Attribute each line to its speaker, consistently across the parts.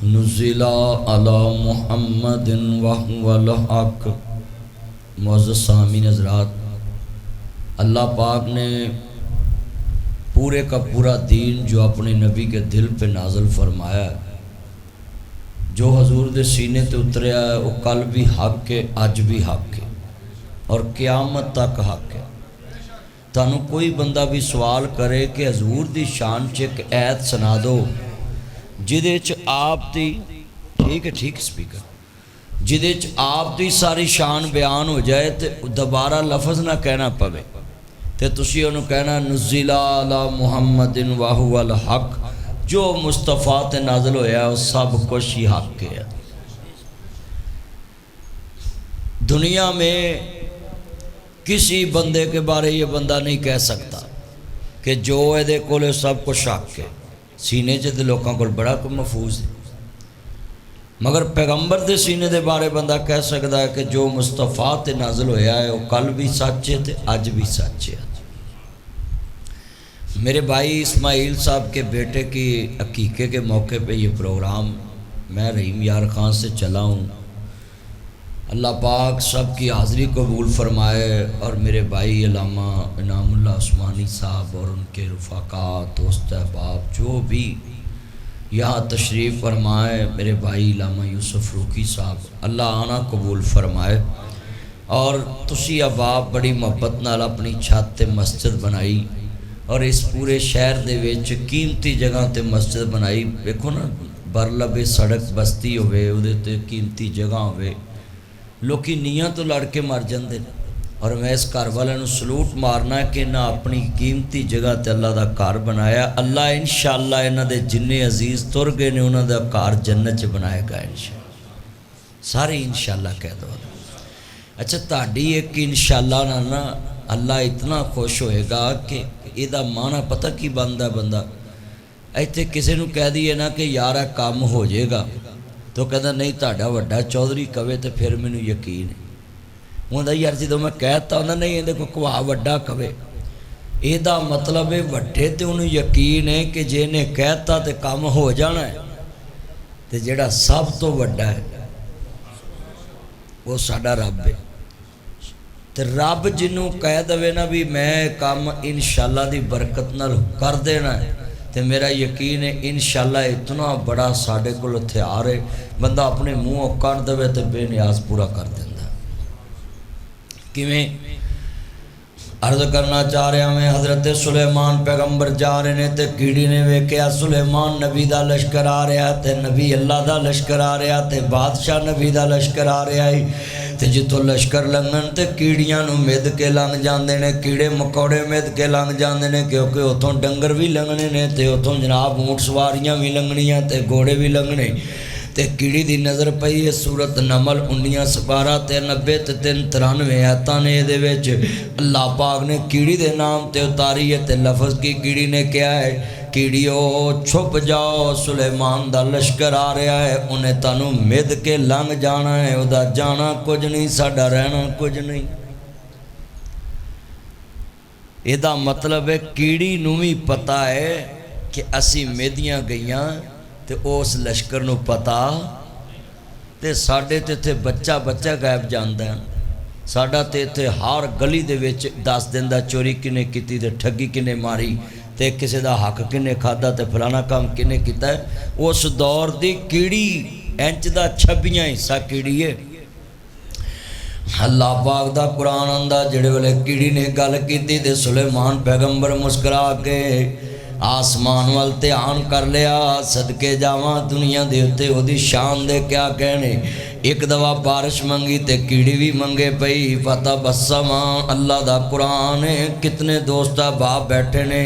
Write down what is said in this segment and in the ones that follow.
Speaker 1: नुज़िला अला मुहम्मदिन वहुवल हक़। मुअज़्ज़ज़ सामीन हज़रात, अल्लाह पाक ने पूरे का पूरा दीन जो अपने नबी के दिल पे नाज़िल फरमाया, जो हजूर दे सीने ते उतरिया है, वो कल भी हक है, अज भी हक है और क़यामत तक हक है। तानू कोई बंदा भी सवाल करे कि हजूर दी शान च एक ऐत सुना दो जिदे च आप दी, ठीक है ठीक स्पीकर, जिदे च आप दी सारी शान बयान हो जाए तो दोबारा लफज ना कहना पवे, तो तुसी उन्होंने कहना नुज़िला अला मुहम्मदिन वहुवल हक़, जो मुस्तफ़ा ते नाज़िल होया वो सब कुछ ही हक है। दुनिया में किसी बंदे के बारे ये बंदा नहीं कह सकता कि जो ये कोल सब कुछ हक है। सीने च तो लोगों को बड़ा कुछ महफूज है, मगर पैगंबर के सीने के बारे बंदा कह सकता है कि जो मुस्तफ़ा ते नाज़िल होया है वो कल भी सच है तो अज भी सच है। मेरे भाई इस्माइल साहब के बेटे की अकीक़े के मौके पे ये प्रोग्राम मैं रहीम यार ख़ान से चला हूँ। अल्लाह पाक सब की हाज़िरी कबूल फरमाए और मेरे भाई अल्लामा इनामुल्लाह उस्मानी साहब और उनके रफ़ाक़ा दोस्त अहबाब जो भी यहाँ तशरीफ़ फरमाए, मेरे भाई अल्लामा यूसुफ रूकी साहब, अल्लाह आना कबूल फरमाए। और तुसी अहबाब बड़ी मुहब्बत नाल अपनी छत ते मस्जिद बनाई और इस पूरे शहर दे विच कीमती जगह ते मस्जिद बनाई। देखो ना, बरलबे सड़क बस्ती होवे, उहदे ते कीमती जगह होवे, लोकी नीयां तो लड़ के मर जाते हैं। और मैं इस घर वाले नूं सलूट मारना कि ना अपनी कीमती जगह ते अल्लाह दा घर बनाया। अल्लाह इंशाअल्लाह इन्हां दे जिन्ने अजीज़ तुर गए ने उन्हां दा घर जन्नत च बनाएगा इंशाअल्लाह। सारे इंशाअल्लाह कह दो। अच्छा, ताड़ी एक इंशाअल्लाह नाल ना अल्लाह इतना खुश होएगा कि इहदा माना पता की बनदा। बंदा इत्थे किसी नूं कह दईए ना कि यार आ काम हो जाएगा, तो कहता नहीं ताड़ा वड्डा चौधरी कवे तो फिर मैनू यकीन है। उन्होंने यार जो मैं कहता उन्हें नहीं ये को घुआ वड्डा कवे, यदा मतलब है वड्डे तो उन्होंने यकीन है कि जे ने कहता तो काम हो जाना है, तो जेड़ा सब तो वड्डा है वो साडा रब है। तो रब जिन्हों कह दवे ना भी मैं काम इंशाअल्लाह दी बरकत नाल कर देना है, तो मेरा यकीन है इंशाअल्लाह इतना बड़ा साढ़े कोल हथियार है, बंदा अपने मूँहों कर दे तो बेनियाज पूरा कर देंदा। किवें अर्ज करना चाह रहा मैं, हज़रत सुलेमान पैगंबर जा रहे हैं तो कीड़ी ने वेख्या सुलेमान नबी का लश्कर आ रहा, तो नबी अल्लाह का लश्कर आ रहा, तो बादशाह नबी का लश्कर आ रहा है। तो जितों लश्कर लंघन तो कीड़ियां मिद के लंघ जाते हैं, कीड़े मकौड़े मिद के लंघ जाते हैं, क्योंकि उतों डंगर भी लंघने ने, तो उतों जनाब ऊँट सवारियां भी लंघनियां तो घोड़े भी लंघने। तो कीड़ी की नज़र पई है सूरत नमल 19 12 ते 90 ते 93 आयतां ने। ये अल्लाह पाक ने कीड़ी के नाम ते उतारी है। तो लफज की कीड़ी ने कहा है, कीड़ियो छुप जाओ, सुलेमान दा लश्कर आ रहा है, उन्हें तानू मिद के लंघ जाना है, उदा जाना कुछ नहीं, साडा रहना कुछ नहीं। इहदा मतलब है कीड़ी नूं भी पता है कि असी मिदियां गईयां तो उस लश्कर नूं पता, तो साडे ते इत्थे बच्चा बच्चा गायब जांदा है, साडा ते इत्थे हर गली दे विच दस दिंदा चोरी किने कीती ते ठगी किने मारी, ते किसी दा हक किने खादा, ते फलाना काम किने कीता है। उस दौर दी कीड़ी इंच दा 26वां हिस्सा कीड़ी है। अल्लाह पाक दा कुरान आंदा जिहड़े वेले कीड़ी ने गल कीती ते सुलेमान पैगंबर मुस्करा के आसमान वाल ध्यान कर लिया। सदके जावां दुनिया दे उत्ते ओदी शान दे क्या कहने। एक दवा बारिश मंगी ते कीड़ी भी मंगे पई। पता बसमा अल्लाह दा कुरान है, कितने दोस्त बाप बैठे ने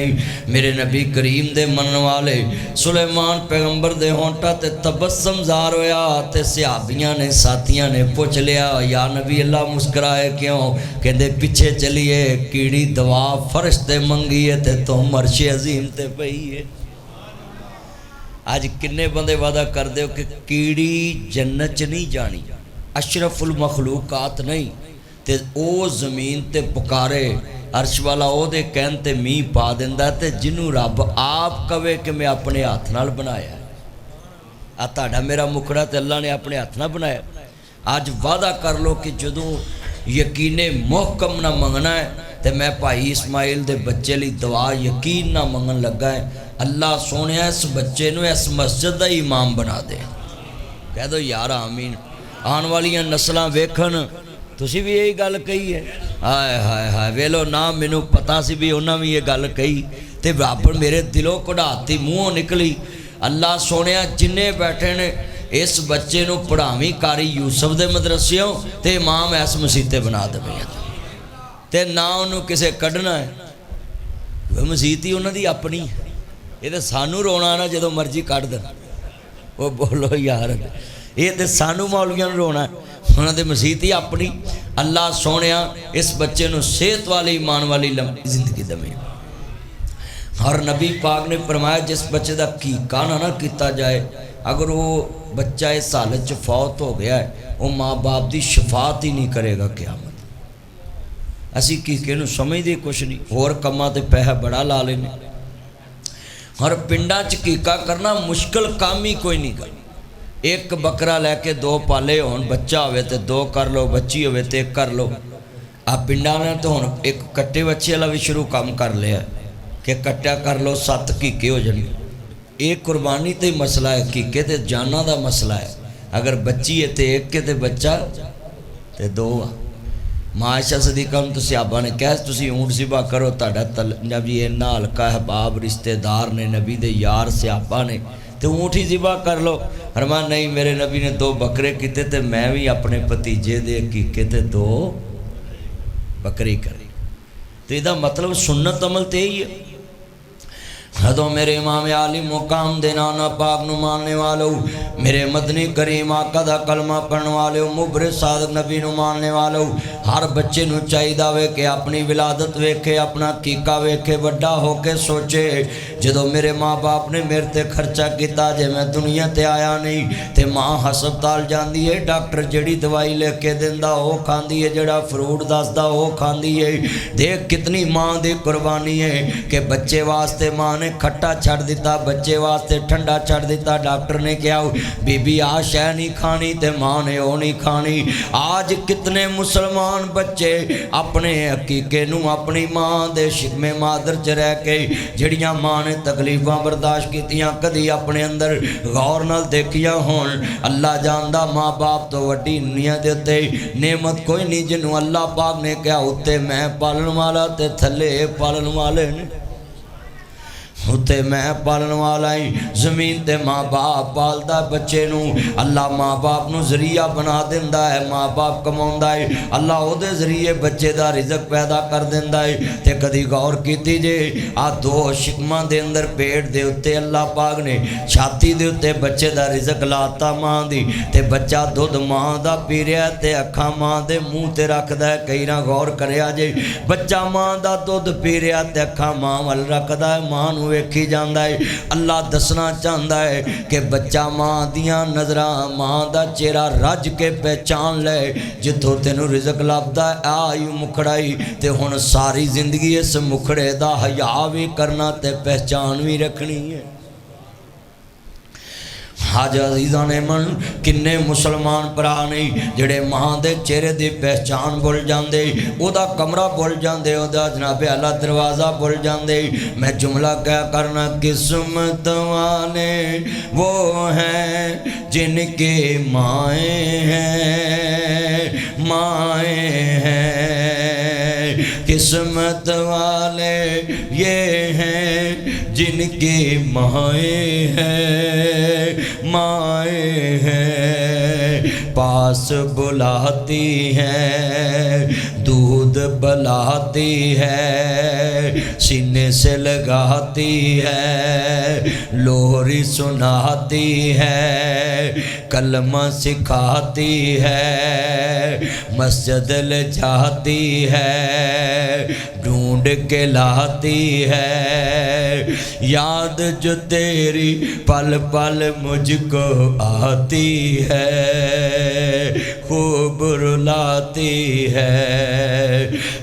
Speaker 1: मेरे नबी करीम दे मन वाले। सुलेमान पैगंबर दे होंठा ते तबस्सम ज़ार होया, ते सहाबियां ने साथियां ने पूछ लिया या नबी अल्लाह मुस्कराए क्यों? कहते पिछे चलिए कीड़ी दवा फर्श ते मंगी है ते तुम अर्शे अजीम ते पई है। आज किन्ने बंदे वादा कर दो कि कीड़ी जन्नत च नहीं जानी, अशरफुल मखलूकात नहीं, ते ओ जमीन ते पुकारे अर्श वाला ओदे कहन ते मीह पा दिंदा, ते जिन्हों रब आप कवे कि मैं अपने हाथ नाल बनाया। आ तुहाडा मेरा मुखड़ा तो अल्लाह ने अपने हथ ना बनाया। अज वादा कर लो कि जदों यकीने मुहकम ना मंगना है तो मैं भाई इस्माइल दे बच्चे लिए दुआ यकीन ना मंगन लगा है। अल्लाह सोने इस बच्चे नूं इस मस्जिद का इमाम बना दे। कह दो यार आमीन। आने वाली नस्लां वेखन। तुसी भी यही गल कही है। हाय हाय हाय वेलो ना मैनू पता सी भी उन्होंने भी ये गल कही तो रब मेरे दिलों कढ़ाती मूँहों निकली। अल्लाह सोने जिन्ने बैठे ने इस बच्चे नूं पढ़ावी कारी यूसुफ दे मदरसियों ते इमाम इस मसीते बना देवे ते ना उन्होंने किसे कढ़ना है। मसीत ही उन्होंने अपनी ये तो सानू रोना ना जो मर्जी कढ़ दें। वो बोलो यार ये तो सानू मौलवियां नूं रोना उन्होंने मसीत ही अपनी। अल्लाह सोने इस बच्चे नूं सेहत वाली ईमान वाली लंबी जिंदगी देवे। और नबी पाक ने फरमाया जिस बच्चे का कीका ना किया जाए अगर वो बच्चा इस हालत च फौत हो गया है वो माँ बाप की शफात ही नहीं करेगा क़यामत। असी कीके नूं समझते कुछ नहीं होर कमां ते पैसा बड़ा ला लेने। और पिंडा च कीका करना मुश्किल काम ही कोई नहीं कर। एक बकरा लैके दो पाले होन बच्चा होवे ते दो कर लो बच्ची होवे ते एक कर लो। आ पिंडा ने तो हुण एक कट्टे बच्चे वाला भी शुरू काम कर लिया कि कट्टा कर लो 7 कीके हो जाएंगे। एक कुर्बानी तो ही मसला है कीके ते जाना का मसला है। अगर बच्ची है तो एक के ते बच्चा ते 2 माशा सदीका तो सियाबा ने कहा तुसी ऊँट सिबा करो ताड़ा नबी इन्ना हल्का हबाब रिश्तेदार ने नबी दे यार सियाबा ने तो ऊँट ही जिबा कर लो। फरमाया नहीं मेरे नबी ने 2 बकरे किते ते मैं भी अपने भतीजे दे कीके ते 2 बकरी करी। तो यदा मतलब सुन्नत अमल तो यही है। हदों मेरे इमाम आली मुकाम दे नाना पाक नूं मानने वालों मेरे मदनी करीम आका दा कलमा पढ़ने वालों मुबरे सादक नबी नूं मानने वालों हर बच्चे नूं चाहिदा वे कि अपनी विलादत वेखे अपना कीका वेखे वड्डा होके सोचे जदों मेरे माँ बाप ने मेरे ते खर्चा किया जे मैं दुनिया ते आया नहीं तो माँ हस्पताल जाती है डॉक्टर जिहड़ी दवाई लिख के दिंदा वो खांदी है जिहड़ा फ्रूट दसदा वो खांदी है। देख कितनी माँ दी कुर्बानी है कि बच्चे वास्ते माँ ने खट्टा छड़ दिता बच्चे वास्ते ठंडा छड़ दिता। डॉक्टर ने कहा बीबी आ शह नहीं खानी ते माँ ने वो नहीं खानी। आज कितने मुसलमान बच्चे अपने हकीके नूं अपनी माँ दे शिकमे मादर च रह के जिहड़ियां माँ ने तकलीफां बर्दाश्त कीतियां कदी अपने अंदर गौर नाल देखियां होण। अल्लाह जानदा माँ बाप तो वड्डी दुनिया दे उत्ते नेमत कोई नहीं जिन्हों अल्लाह पाक ने कहा उत्ते मैं पालन वाला ते थल्ले पालन वाले ने। उत्ते मैं पालन वाला ही जमीन ते माँ बाप पालदा बच्चे नूं। अल्लाह माँ बाप नूं जरिया बना दिंदा है माँ बाप कमाउंदा है अल्लाह उहदे जरिए बच्चे दा रिज़क पैदा कर दिंदा है। ते कदी गौर कीती जे आ 2 शिकमां दे अंदर पेट दे उत्ते अल्लाह पाक ने छाती दे उत्ते बच्चे दा रिज़क लाता माँ दी ते बच्चा दुध माँ दा पी रिहा ते अखां माँ दे मूँह ते रखदा है। कई ना गौर करिया जे बच्चा माँ दा दुध पी रिहा ते अखां माँ वल रखदा है माँ नूं वेखी जाता है। अल्लाह दसना चाहता है कि बच्चा माँ दियां नज़रां माँ दा चेहरा रज के पहचान ले जिथों तेनों रिज़क लभदा आई मुखड़ाई ते हुण सारी जिंदगी इस मुखड़े दा हया भी करना ते पहचान भी रखनी है। हाज अजीज़ा ने मन किन्ने मुसलमान भरा नहीं जेड़े माँ दे चेहरे की पहचान भुल जाते ओदा कमरा भुल जाते ओदा जनाबे आला दरवाज़ा भुल जाते। मैं जुमला क्या करना किस्मत वाले वो हैं जिनके माए हैं माए हैं। किस्मत वाले ये हैं जिनके माए हैं माए हैं। पास बुलाती हैं दूध बलाती है सीने से लगाती है लोरी सुनाती है कलमा सिखाती है मस्जिद ले जाती है ढूंढ के लाती है याद जो तेरी पल पल मुझको आती है खूब रुलाती है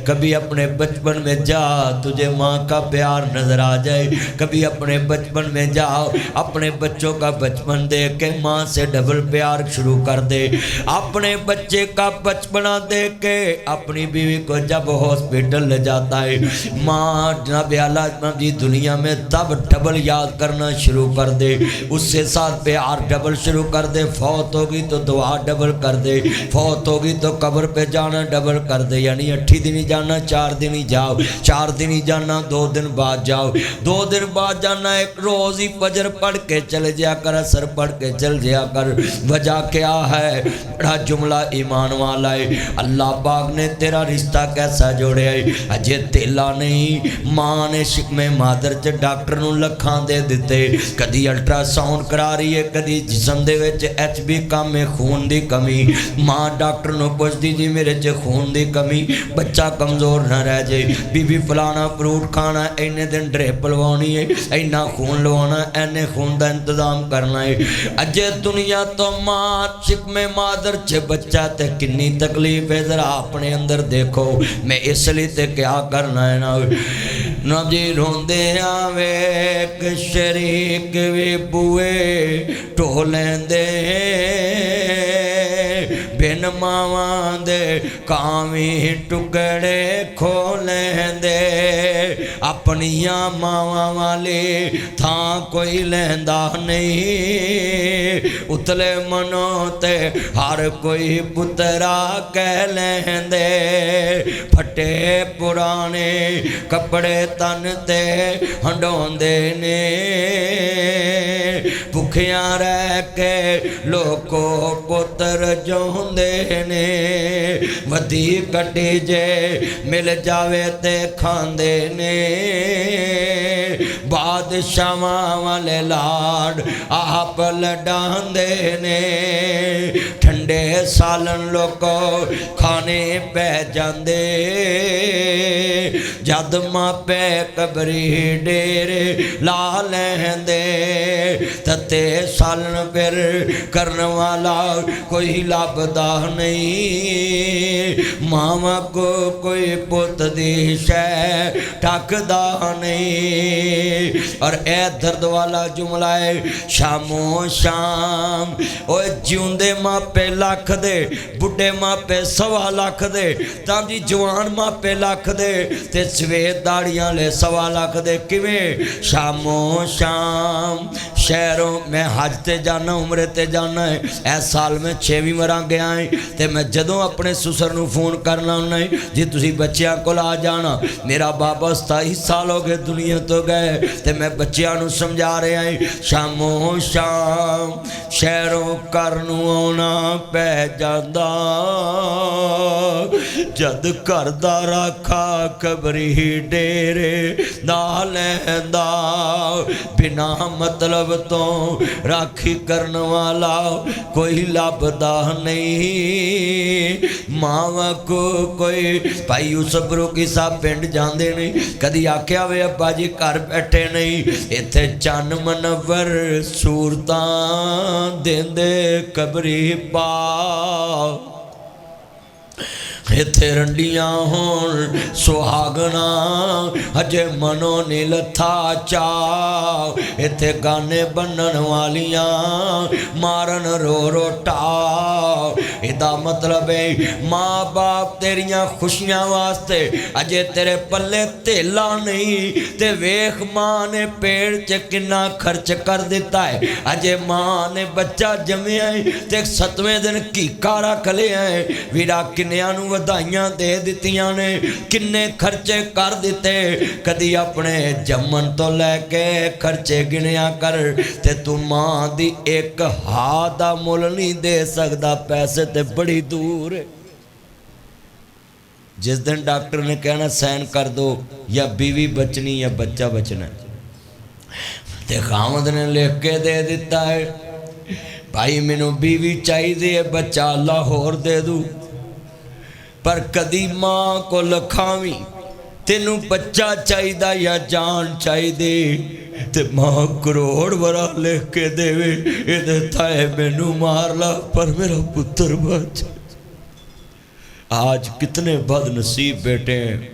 Speaker 1: कभी अपने बचपन में जा, तुझे माँ का प्यार नजर आ जाए। कभी अपने बचपन में जाओ, अपने बच्चों का बचपन देख के माँ से डबल प्यार शुरू कर दे। अपने बच्चे का बचपना देख के अपनी बीवी को जब हॉस्पिटल ले जाता है, माँ जनाब आला जी दुनिया में तब डबल याद करना शुरू कर दे, उससे साथ प्यार डबल शुरू कर दे। फौत होगी तो दुआ डबल कर दे, फौत होगी तो कब्र पे जाना डबल कर दे। यानी 8 दिन ही जाना, 4 दिन ही जाओ, 4 दिन ही जाना, 2 दिन बाद जाओ, 2 दिन बाद जाना। एक रोज़ ही फजर पढ़ के चले जाया कर, असर पढ़ के चल जाया कर। वजह क्या है? बड़ा जुमला ईमान वाला है। अल्लाह पाक ने तेरा रिश्ता कैसा जोड़े है, अजे तेला नहीं। माँ ने शिकमे मादर च डॉक्टर नूं लखां दे दिते, कदी अल्ट्रासाउंड करा रही है, कदी जिसम दे विच HB कम है, खून दी कमी। माँ डॉक्टर नूं पुछदी जी मेरे च खून दी कमी, बच्चा कमज़ोर ना रह जाए। बीबी फलाना फ्रूट खाना, इन्ने दिन ड्रिप लवानी है, इन्ना खून लवाना, इन्ने खून का इंतजाम करना है। अजे दुनिया तो माँ शिकमे मादर च बच्चा ते किन्नी तकलीफ है, जरा अपने अंदर देखो। मैं इसलिए ते क्या करना है ना जी। रोंदे आवे शरीक भी बुए ढो लेंदे, बिन मावां दे कावी टुकड़े खो लेंदे। अपनियां मावां वाली थां कोई लेंदा नहीं, उतले मनो ते हर कोई पुत्रा कह लेंदे। फटे पुराने कपड़े तन ते हंडोंदे ने, भुखियां रह के लोको पुत्र जोंदे ने। वधी कटी जे मिल जावे ते खांदे ने, बादशाहां वाले लाड आप लडांदे ने। ठंडे सालन लोको खाने पै जांदे, जद मापे कबरी डेरे ला लेंदे। तते सालन फिर करन वाला कोई लभदा नहीं, मावा को कोई पुत दी शै टकदा नहीं। और ए दर्द वाला जुमला है, शामो शाम ओ जिउंदे मापे लख दे, बुढ़े मापे 1.25 लाख दे, तां जी जवान मापे लख दे, ते सवेर दाड़ियां ले 1.25 लाख दे। किवें? शामो शाम शहरों मैं हज ते जाना, उमरे ते जाना है। इस साल मैं 6वीं वार गया है, तो मैं जदों अपने सुसर नूं फोन करना होना है जी तुसीं बच्चियां कोल आ जाना। मेरा बाबा 27 साल हो गए दुनिया तो गए, तो मैं बच्चियां नूं समझा रहा है। शामो शाम शहरों घर नूं आउणा पै जांदा, जद घर दा राखा कबरी डेरे ना लैंदा। बिना मतलब तो राखी करन वाला कोई लभदा नहीं, मावा को कोई भाई यूसुफ रूकी साहब पिंड जांदे ने, कदी आख्या वे अब्बा जी घर बैठे नहीं, इत्थे चन मनवर सूरतां देंदे कबरी पा। इत्थे रंडियां होण सुहागना हजे मनो नी लथा चाव, इत्थे गाने बनन वालियां मारन रो रो टाव। इदा मतलब है माँ बाप तेरियां खुशियां वास्ते अजे तेरे पल्ले धेला नहीं, ते वेख माँ ने पेड़ च किन्ना खर्च कर दिता है। अजे माँ ने बच्चा जम्मिया है ते 7वें दिन कीका रख लिया है, वीरा किन्नियां नूं ਵਧਾਈਆਂ दे दित्तियां ने, किन्ने खर्चे कर दिते। कदी अपने जम्मन तो लैके खर्चे गिनिया कर, ते तू मां दी एक हां दा मुल नहीं दे सकदा, पैसे ते बड़ी दूर है। जिस दिन डॉक्टर ने कहना साइन कर दो या बीवी बचनी या बच्चा बचना, ते खामद ने लिख के दे दिता है भाई मैनू बीवी चाहिए है, बच्चा अल्लाह होर दे दूँ। पर कदी मां को लखावी तेनू बच्चा चाहिदा या जान चाहिदी, ते मां करोड़ बरा लिख के देवे इहदे ताए मैनू मार ला पर मेरा पुत्र बच। आज कितने बदनसीब बेटे हैं,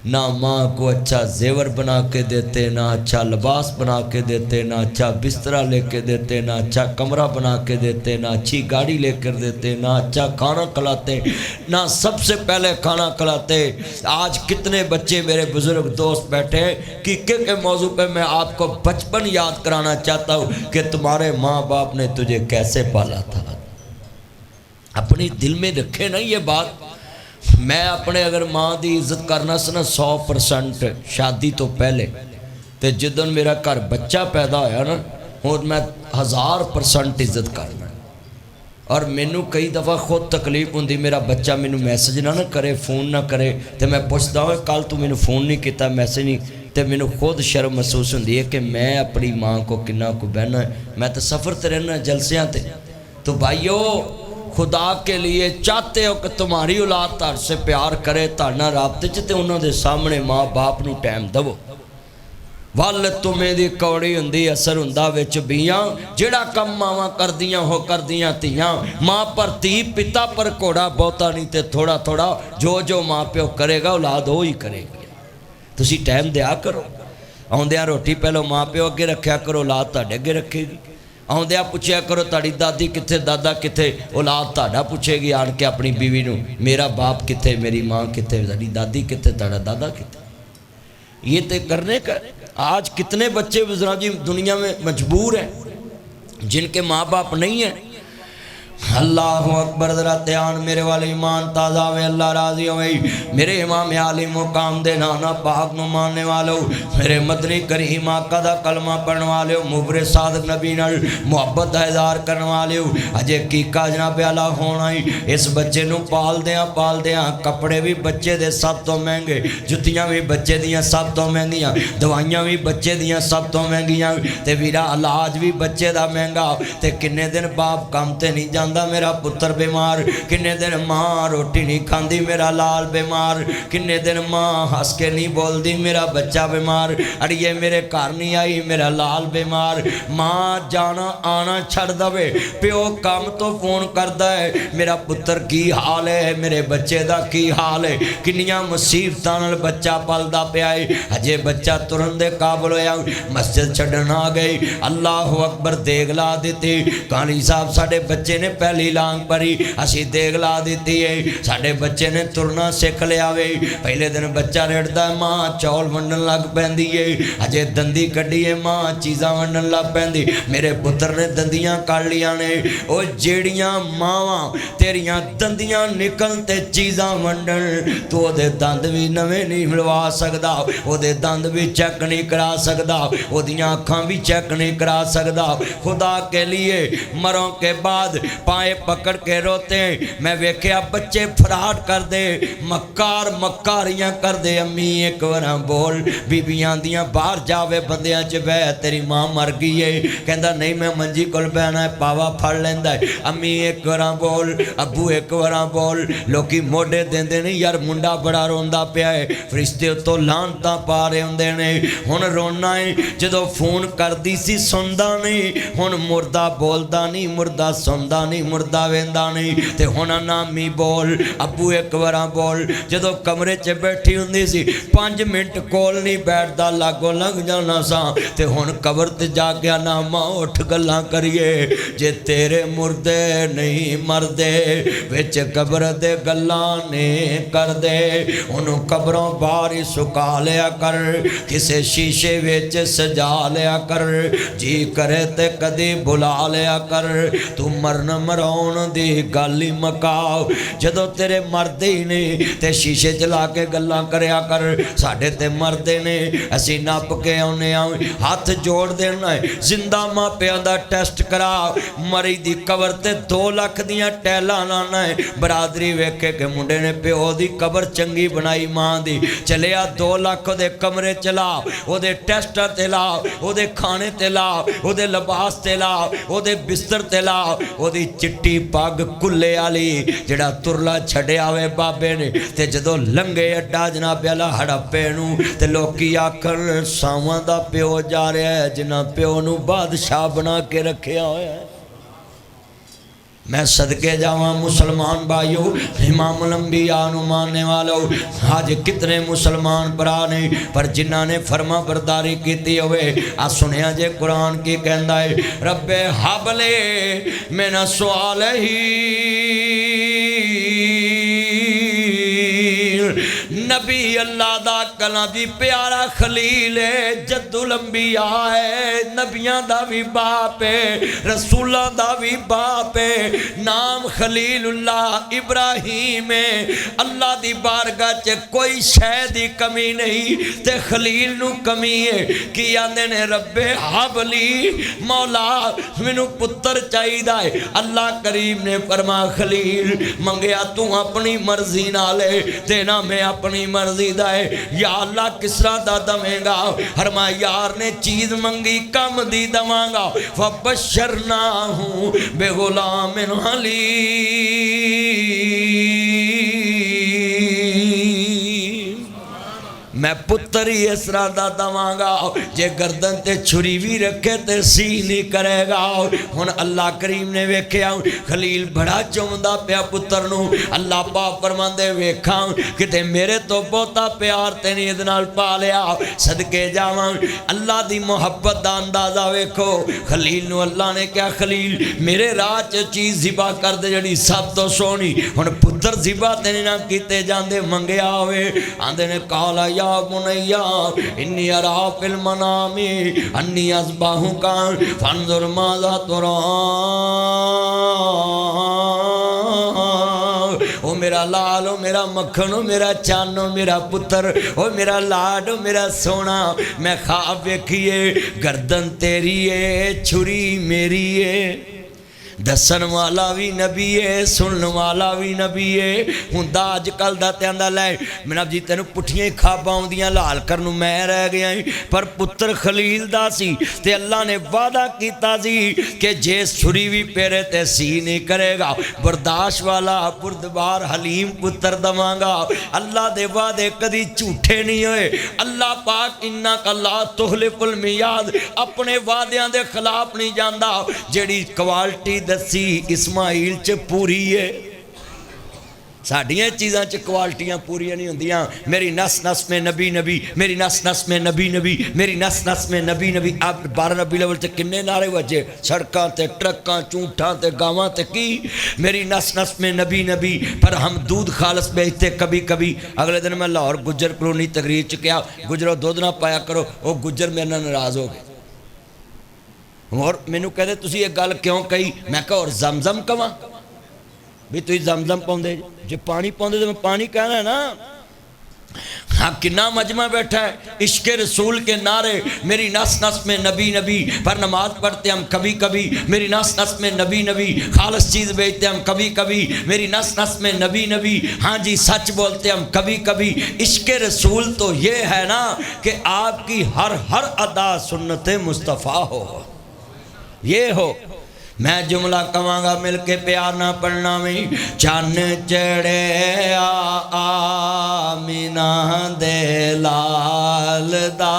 Speaker 1: ना माँ को अच्छा जेवर बना के देते, ना अच्छा लिबास बना के देते, ना अच्छा बिस्तरा लेके देते, ना अच्छा कमरा बना के देते, ना अच्छी गाड़ी लेकर देते, ना अच्छा खाना खिलाते, ना सबसे पहले खाना खिलाते। आज कितने बच्चे मेरे बुज़ुर्ग दोस्त बैठे हैं कि के मौजू पे मैं आपको बचपन याद कराना चाहता हूँ कि तुम्हारे माँ बाप ने तुझे कैसे पाला था। अपनी दिल में रखे ना ये बात। मैं अपने अगर माँ की इज्जत करना सी ना 100% शादी तो पहले, तो जिदन मेरा घर बच्चा पैदा होया ना, और मैं 1000% इज्जत करना। और मैनू कई दफ़ा खुद तकलीफ होंदी, मेरा बच्चा मैनू मैसेज ना करे, फ़ोन ना करे, तो मैं पूछता हूँ कल तू मैनू फ़ोन नहीं किया, मैसेज नहीं, तो मैनू खुद शर्म महसूस होती है कि मैं अपनी माँ को कितना को बहना है। मैं तो सफ़र ते रहना जलसियाँ ते। तो भाइयों, खुदा के लिए चाहते हो कि तुम्हारी औलाद तुहाड से प्यार करे, तुहाडे राबते च, तो उन्होंने सामने माँ बाप नू टाइम दवो। वल तुम्हें दी कौड़ी हुंदी, असर हुंदा विच बीआं, जिहड़ा कम मावां करदियां हो करदियां धीआं। माँ पर धी, पिता पर घोड़ा, बहुता नहीं ते थोड़ा थोड़ा, जो जो माँ प्यो करेगा औलाद वो ही करेगी। तुसीं टाइम दिया करो। आउंदियां रोटी पहलों माँ प्यो अगे रखिया करो, औलाद तुहाडे अगे रखेगी। आउंदिया पुछया करो ताड़ी दादी किथे, दादा किथे, औलाद ताड़ा पूछेगी आन के अपनी बीवी नू, मेरा बाप किथे, मेरी माँ किथे, ताड़ी दादी किथे, ताड़ा दादा किथे। ये तो करने का। आज कितने बच्चे बुजुर्ग जी दुनिया में मजबूर हैं जिनके माँ बाप नहीं है। अल्लाह अकबर, जरा ध्यान मेरे वाले ईमान ताज़ा वे, अल्लाह राजी हो। मेरे इमाम आली मुकाम दे नाना पाक नु मानने वालों, मेरे मदनी करीम आका दा कलमा पढ़ने वाले, मुबरे सादक नबी नाल मुहब्बत दा इज़हार करने वाले, अजे कीका जनाब आला होना ही। इस बच्चे नू पालदियां कपड़े भी बच्चे दे सब तो महंगे, जुत्तियां भी बच्चे दियां सब तो महंगियां, दवाइयां भी बच्चे दियां सब तो महंगियां, ते वीरा इलाज भी बच्चे दा महंगा। ते किन्ने दिन बाप काम ते नहीं जा, मेरा पुत्र बीमार, किन्ने दिन माँ रोटी नहीं खाती, मेरा लाल बीमार, किन्ने दिन माँ हंस के नहीं बोलती, मेरा बच्चा बीमार, अड़िए मेरे घर नहीं आई, मेरा लाल बीमार। माँ जाना आना छड़ दवे, प्यो काम तो फोन करता है, मेरा पुत्र की हाल है, मेरे बच्चे का की हाल है। किन्नियां मुसीबतां नाल बच्चा पलदा पिया है, अजे बच्चा तुरन दे काबल होया, मस्जिद छड्डन आ गई, अल्लाह अकबर देग ला दी। काली साहब साडे बच्चे ने पहली लांग परी, असी देग ला दी है, साडे बच्चे ने तुरना सीख लिया वे। पहले दिन बच्चा रेड़दा, माँ चौल वंडन लग पैंदी है, अजे दंदी कड्डी है, माँ चीज़ां वंडन लग पैंदी। मेरे पुत्र ने दंदियां कढ़ लिया ने, ओ जेड़ियां मावां तेरियां दंदियां निकल ते चीज़ां वंडन, तो ओदे दंद भी नवें नहीं मिलवा सकदा, ओदे दंद भी चेक नहीं करा सकदा, ओदियां अखां भी चेक नहीं करा सकदा। खुदा के लिए मरों के बाद पाए पकड़ के रोते। मैं वेख्या बच्चे फराट कर दे, मक्कारियां कर दे, अम्मी एक बार बोल, बीबियां दियां बाहर जावे, बंदियां च बह, तेरी मां मर गई है, कहंदा नहीं मैं मंजी कोल बहना है, पावा फड़ लेंदा है, अम्मी एक बार बोल, अबू एक बार बोल। लोकी मोढे देंदे नहीं यार, मुंडा बड़ा रोंदा पिया है, फरिश्ते उत्तों लानतां पा रहे हुंदे ने। हुण रोना है, जदों फोन करदी सी सुनदा नहीं, हुण मुर्दा बोलदा नहीं, मुर्दा सुनदा नहीं, मुर्दा वेंदा नहीं, ते हुण नामी बोल, अबू एक बार बोल। जदों कमरे च बैठी हुंदी सी 5 मिनट कोल नहीं बैठदा, लागों लंघ जाना सा, ते हुण कबर ते जा गया ना, मां उठ गल्लां करिए, जे तेरे मुर्दे नहीं मरदे, विच कबर दे गल्लां ने कर दे, उन्हों कबरों बाहर ही सुका लिया कर, किसे शीशे विच सजा लिया कर, जी करे ते कदी बुला लिया कर, तू मरन मराउण दी गल ही मकाओ। जदों तेरे मरदे ही ने ते शीशे चला के गल्लां करया कर, साडे ते मरदे ने, असी नप के आउने आ, हाथ जोड़ देना है, जिंदा मापियां दा टेस्ट करा, मरी दी कबर ते 2 लाख दियां टैलां लाना है। बरादरी वेखे के मुंडे ने प्यो दी कबर चंगी बनाई, मां दी चलिया 2 लाख दे कमरे चला, ओदे टेस्ट ते ला, ओदे खाने ते ला, ओदे लिबास ते ला, ओदे बिस्तर ते ला, ओदी चिट्टी पग कुल्ले वाली जिहड़ा तुरला छड्या वे बाबे ने, ते जदों लंघे अड्डा जनाब आला हड़प्पे नूं, ते लोकी आखण सावां दा प्यो जा रहा है, जिन्हां प्यो नूं बादशाह बना के रखिया होया है। मैं सदके जावा मुसलमान भाइयों, इमामुल अंबिया नूं मानने वालों, आज कितने मुसलमान भरा ने पर जिन्हां ने फरमा बरदारी की होवे। आ सुनिया जे कुरान की कहंदा है, रब्बे हबले मेरा सवाल ही नबी अल्लाह दा कला दी प्यारा खलील है, जद्दुल अंबिया है, नबियां दा भी बाप है, रसूलां दा भी बाप है, नाम खलीलुल्लाह इब्राहीम है। अल्लाह दी बारगाह च कोई शै दी कमी नहीं ते खलील नू कमी है कि आंदे ने रब्बे हबली, मौला मैनू पुत्र चाहिदा है। अल्लाह करीम ने फरमा खलील मंगया तू अपनी मर्जी नाल है ते ना मैं अपनी मर्जी दा है। या अल्लाह किस तरह दा दवेगा? फरमाया यार ने चीज मंगी कम दी दवांगा। फबशरनाहु बेगुलामिन हलीम, मैं पुत्र ही इस तरह का दवांगा जे गर्दन ते छुरी भी रखे ते सी नहीं करेगा। हुण अल्लाह करीम ने वेख्या खलील बड़ा चुमदा पिया पुत्र नूं। अल्लाह पाक फरमांदे वेखां किते मेरे तो बहुता प्यार ते नहीं इहदे नाल पा लिया। सदके जावां अल्लाह दी मुहब्बत दा अंदाज़ा वेखो। खलील नूं अल्लाह ने कहा खलील मेरे राह च चीज़ ज़िबा कर दे जड़ी सब तो सोहनी। हुण पुत्र ज़िबा ते नहीं ना कीते जांदे, मंगया होवे आंदे ने काला या मुनैया इन्नी अरा फिल मनामी अन्नी अस्बाहु का फंजुर माज़ा तुरा। ओ मेरा लाल, ओ मेरा मक्खन, ओ मेरा चान, ओ मेरा पुत्र, ओ मेरा लाड, ओ मेरा सोना, मैं ख्वाब वेखिए गर्दन तेरी है छुरी मेरी है। दसन वाला भी नबी है, सुनने वाला भी नबी है। हुंदा अजकल दा ते आंदा लै जनाब जी तेनू पुठियां खाबां आउंदियां लाल करन मैं रह गया पर पुत्र खलील दा सी ते अल्लाह ने वादा कीता सी कि जे छुरी भी पेरे ते सी नहीं करेगा। बर्दाश्त वाला बुरदबार हलीम पुत्र दवांगा। अल्लाह दे वादे कदी झूठे नहीं होए। अल्लाह पाक इन्ना कल्ला तुखलिफुल मियाद अपने वादियां दे खिलाफ नहीं जांदा। जेड़ी क्वालिटी दसी इस्माइल च पूरी है। साडियां चीज़ां च क्वालिटियां पूरियां नहीं होंदियां। मेरी नस नस में नबी नबी, मेरी नस नस में नबी नबी, मेरी नस नस में नबी नबी। अब 12 रबी लेवल ते किन्ने नारे वजे सड़कों ते ट्रकों चूंठा ते गावां ते की मेरी नस नस में नबी नबी। पर हम दूध खालस बेचते कभी कभी। अगले दिन मैं लाहौर गुज्जर कलोनी तकरीर च क्या गुजरो दूध ना पाया करो, वो गुज्जर मेरे नाल नाराज़ हो गए और मैनू कहते तुसी ये गल क्यों कही? मैं कहा और जमजम कवां भी तुम जमजम पाउंदे जे पानी पाउंदे तो मैं पानी कहना ना। हाँ किन्ना मजमा बैठा है इश्क रसूल के नारे। मेरी नस नस में नबी नबी। पर नमाज पढ़ते हम कभी कभी मेरी नस नस में नबी नबी। खालस चीज़ बेचते हम कभी कभी मेरी नस नस में नबी नबी। हाँ जी सच बोलते हम कभी कभी। इश्क रसूल तो ये है ना कि आपकी हर हर अदा सुन्नत मुस्तफ़ा हो, ये हो। मैं जुमला कवांगा मिल के प्यार ना पढ़ना में। चन चढ़े आमीना दे लाल दा,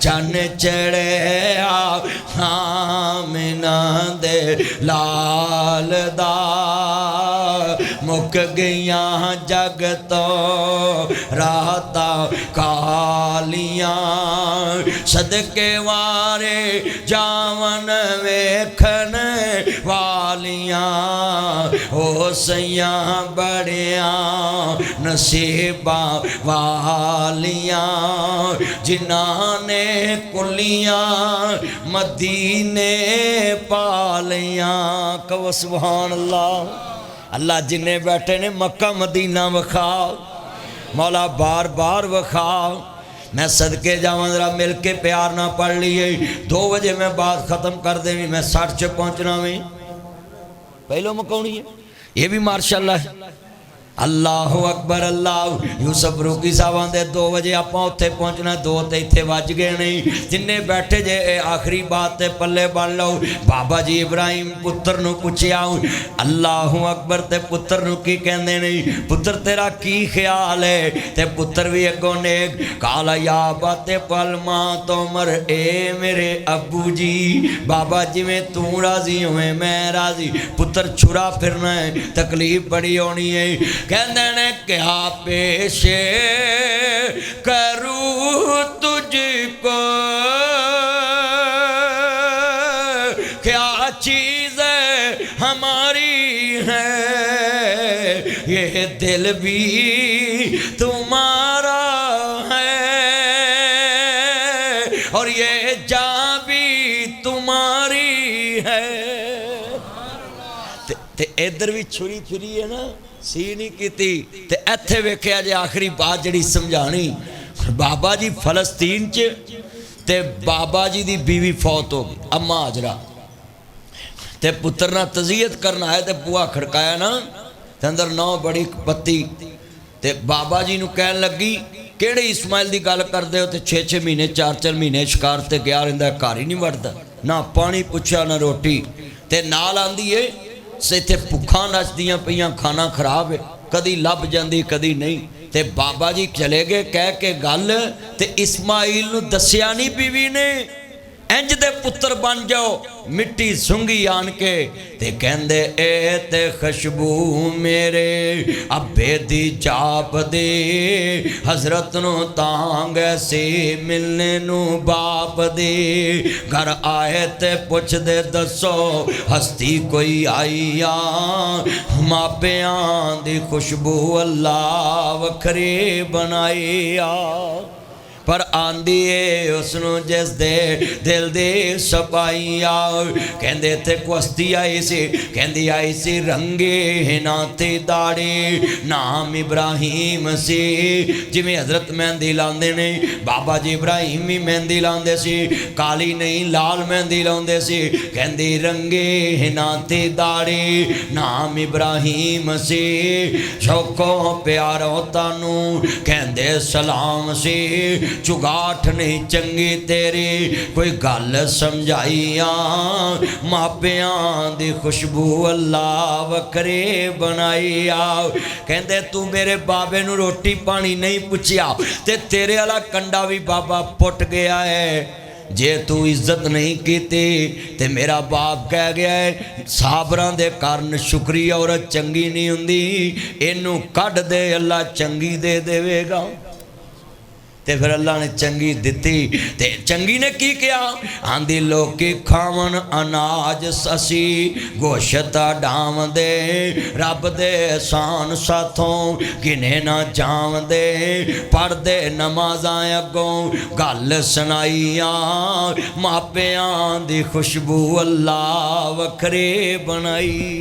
Speaker 1: चन चढ़े आमीना दे लाल दा। मुक गईया जग तो राता कालियां, सदके वारे जावन वेखन वालियां। ओ सैया बड़िया नसीबा वालियां, जिन्हां ने कुलियां मदीने पालियां। कहो सुभान अल्लाह। अल्लाह जिन्ने बैठे ने मक्का मदीना वखाओ, मौला बार बार वखाओ। मैं सदके जावां जरा मिल के प्यार ना पढ़ लिए। 2 बजे मैं बात ख़त्म कर देवी, मैं 60 च पहुँचना में पहलो मुकाउनी है। ये भी माशाअल्लाह है। अल्लाह अकबर अल्लाह। यूसुफ रूकी साहब आंदे 2 बजे आपां उत्थे पहुंचना, 2 ते इत्थे वज गए नहीं। जिन्ने बैठे जे आखिरी बात ते पल्ले बन लो। बाबा जी इब्राहिम पुत्र नूं पुछया अल्लाह अकबर, ते पुत्र नूं की कहंदे नहीं, पुत्र तेरा की ख्याल है? ते पुत्र भी अगों नेक काला या बाते पल मां तोमर, ए मेरे अबू जी बाबा जिवें तू राजी होवे मैं राजी। पुत्र छुरा फिरना है, तकलीफ बड़ी होनी है। कहंदे ने क्या पेश करूं तुझको, क्या चीज़ हमारी है, ये दिल भी तुम्हारा है और ये जान भी तुम्हारी है। ते इधर भी छुरी फिरी है ना, सी नहीं की। ते इत्थे वेखिया जे आखिरी बात जड़ी समझानी, बाबा जी फलस्तीन च ते बाबा जी दी बीवी फौत हो गई अम्मा हाजरा। ते पुत्र ना तज़ियत करना है, ते बुआ खड़काया ना, ते अंदर नौ बड़ी पत्ती। ते बाबा जी नूं कहन लगी किहड़े इस्माइल दी गल करदे हो? ते 6-6 महीने 4-4 महीने शिकार ते गया रहिंदा, घर ही नहीं वड़दा, ना पानी पुछया ना रोटी। ते नाल आंदी है इत्थे भुखा नचदियां पईयां, खाना खराब है, कदी लभ जांदी कदी नहीं। ते बाबा जी चले गए कह के गल, ते इस्माइल नूं दस्सिया नहीं बीवी ने, इंज दे पुत्र बन जाओ। मिट्टी सुंगी आन के ते कहंदे ए ते खुशबू मेरे अब्बे दी जाप दे, हजरत नूं तांग से मिलने नूं बाप दे। घर आए ते पुछ दे दसो हस्ती कोई आई आ, मापियां दी खुशबू अल्लाह वखरे बनाई आ। पर आंदी है उसनों जिस दे दिल दे सपाई आ। कहंदे ते कुश्ती आई सी, कहंदी आई सी रंगे नाते दाड़े, नाम इब्राहिम सी। जिवें हजरत मेहंदी लांदे ने, बाबा जी इब्राहिम भी मेहंदी लांदे सी, काली नहीं लाल मेहंदी लांदे सी। कहंदी रंगे नाते दाड़े, नाम इब्राहिम सी। शौको प्यारो तानू कहंदे सलाम सी, चुगाठ नहीं चंगी तेरी कोई गल समझाइया, मापियां दी खुशबू अल्लाह वखरे बनाइया। कहंदे तू मेरे बाबे नू रोटी पानी नहीं पुछया, ते तेरे वाला कंडा भी बाबा पुट गया है। जे तू इज्जत नहीं की ते मेरा बाप कह गया है साबरां दे कारण शुक्रिया औरत चंगी नहीं हुंदी, इनू कढ दे अल्लाह चंगी दे देवेगा। ते फिर अल्लाह ने चंगी दिती। ते चंगी ने की किया? आंदी लोकी खावन अनाज ससी, गोशता डाम दे, रब दे एहसान साथों किने ना जाम दे। पढ़दे नमाज़ां अगों गल सुनाइया, मापियां दी खुशबू अल्लाह वखरे बनाई।